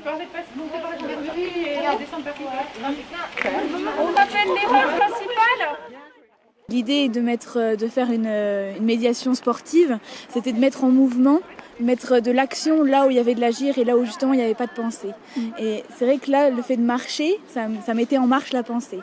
parlais pas de Mercury et descendre par On appelle les rôles principales. L'idée de faire une médiation sportive, c'était de mettre en mouvement, mettre de l'action là où il y avait de l'agir et là où justement il n'y avait pas de pensée. Et c'est vrai que là, le fait de marcher, ça mettait en marche la pensée.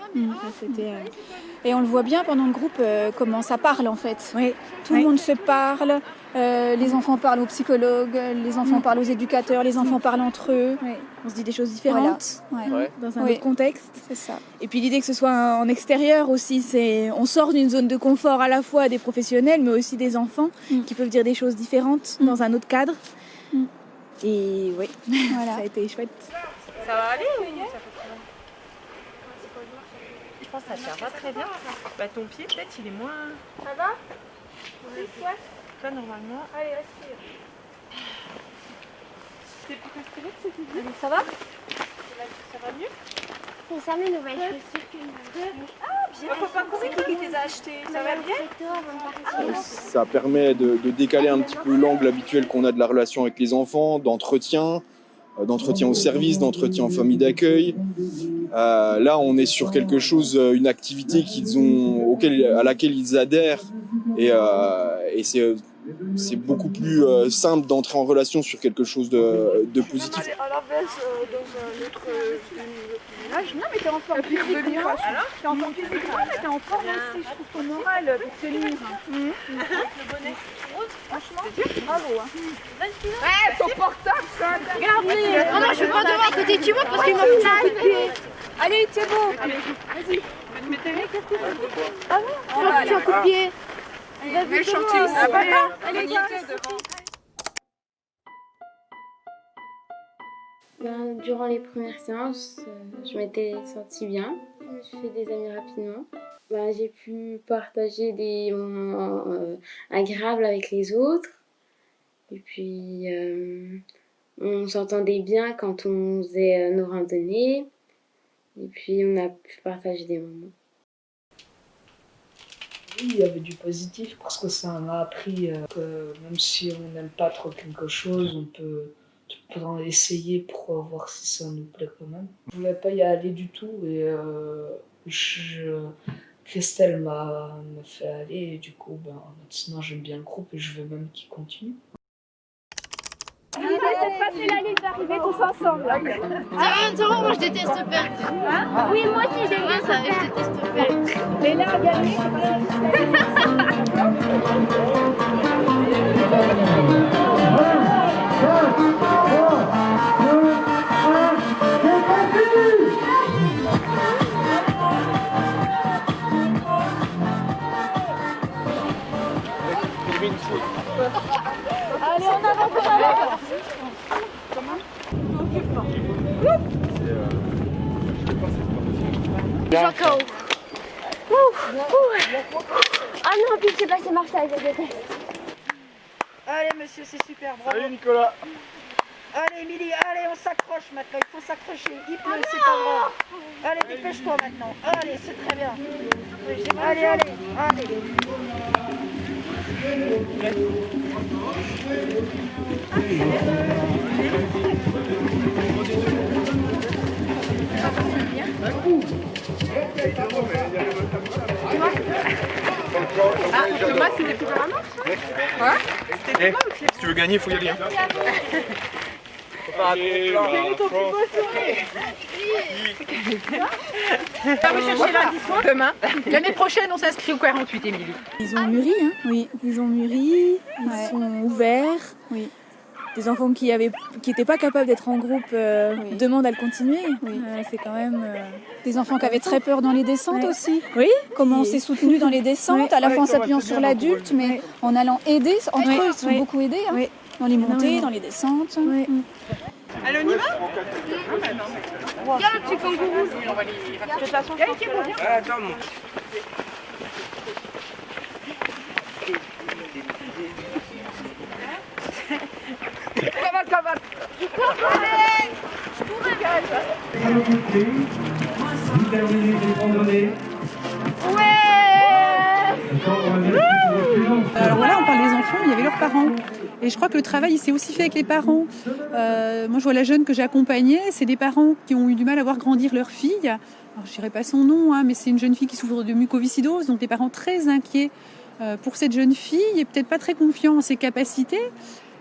Et on le voit bien pendant le groupe, comment ça parle en fait. Oui. Tout le monde se parle, les enfants parlent aux psychologues, les enfants parlent aux éducateurs, les enfants parlent entre eux. Oui. On se dit des choses différentes dans un autre contexte. C'est ça. Et puis l'idée que ce soit en extérieur aussi, on sort d'une zone de confort à la fois des professionnels mais aussi des enfants qui peuvent dire des choses différentes dans un autre cadre. Et oui, ça a été chouette. Ça va aller ou ça peut très bien? Je pense que ça tient pas très bien. Bah, ton pied peut-être il est moins... Ça va? Oui. Toi normalement... Allez, respire. T'es plus respirer que c'était dit? Ça va? Ça va mieux? C'est ça mes nouvelles chaussures que Ah bien. Faut pas courir qui les a achetées. Ça va bien? Ça permet de décaler un petit peu l'angle habituel qu'on a de la relation avec les enfants, d'entretien au service, d'entretien en famille d'accueil. Là, on est sur quelque chose, une activité à laquelle ils adhèrent et c'est beaucoup plus simple d'entrer en relation sur quelque chose de positif. À la baisse dans un autre village. Non mais t'es en forme physique. Alors t'es en forme physique. Mais t'es en forme aussi, je trouve ton moral pour tenir. Le bonnet rose, franchement, bravo. Ouais, ton portable ça. Regarde, non, je vais pas devoir à côté du monde parce qu'il m'a foutu un coup de pied. Allez, c'est beau. Allez, vas-y. Ah non, Il m'a foutu un coup de pied. mets le chantier aussi. Allez, devant. Durant les premières séances, je m'étais sentie bien. Je me suis fait des amis rapidement. J'ai pu partager des moments agréables avec les autres. Et puis, on s'entendait bien quand on faisait nos randonnées. Et puis, on a pu partager des moments. Oui, il y avait du positif parce que ça m'a appris que même si on n'aime pas trop quelque chose, on peut en essayer pour voir si ça nous plaît quand même. Je voulais pas y aller du tout et Christelle m'a fait aller et du coup maintenant j'aime bien le groupe et je veux même qu'il continue. Passer la ligne d'arrivée tous ensemble. C'est vrai, moi je déteste perdre. Oui, moi aussi j'aime bien ça, je déteste perdre. Mais là, gagner, Allez, en avant, en avant. Jacques. Ah non, puis c'est passé Marseille, je déteste. Allez, monsieur, c'est super, bravo. Salut Nicolas. Allez, Émilie, allez, on s'accroche maintenant. Il faut s'accrocher. Il pleut, c'est pas grave. Allez, dépêche-toi maintenant. Allez, c'est très bien. Allez, allez, allez. Thomas, c'était plus vraiment ça? Si tu veux gagner, il faut y aller. On va chercher lundi soir. Demain. L'année prochaine, on s'inscrit au 48, Émilie. Ils ont mûri, hein. Oui, ils ont mûri, ils sont ouverts. Oui. Des enfants qui n'étaient pas capables d'être en groupe demandent à le continuer. C'est quand même... Des enfants qui avaient très peur dans les descentes aussi. Oui. Comment on s'est soutenu dans les descentes, à la fois en s'appuyant sur l'adulte, mais en allant aider. Entre eux, ils se sont beaucoup aidés. Hein. Dans les montées, dans les descentes. Allez, on y va? Viens, le petit kangourou. De toute façon, je pense que... Attends, mon... Cavale. Je pourrais. Vous terminez les randonnées. Ouais. Encore un merci pour Alors voilà, on parle des enfants, mais il y avait leurs parents. Et je crois que le travail, il s'est aussi fait avec les parents. Moi, je vois la jeune que j'ai accompagnée, c'est des parents qui ont eu du mal à voir grandir leur fille. Alors, je ne dirais pas son nom, mais c'est une jeune fille qui souffre de mucoviscidose, donc des parents très inquiets pour cette jeune fille et peut-être pas très confiants en ses capacités.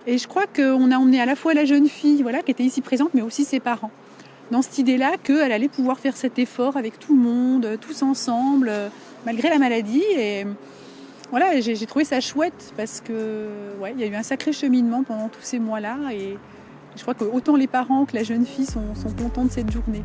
Et je crois qu'on a emmené à la fois la jeune fille, voilà, qui était ici présente, mais aussi ses parents, dans cette idée-là qu'elle allait pouvoir faire cet effort avec tout le monde, tous ensemble, malgré la maladie. Et voilà, j'ai trouvé ça chouette parce que ouais, il y a eu un sacré cheminement pendant tous ces mois-là. Et je crois que autant les parents que la jeune fille sont contents de cette journée.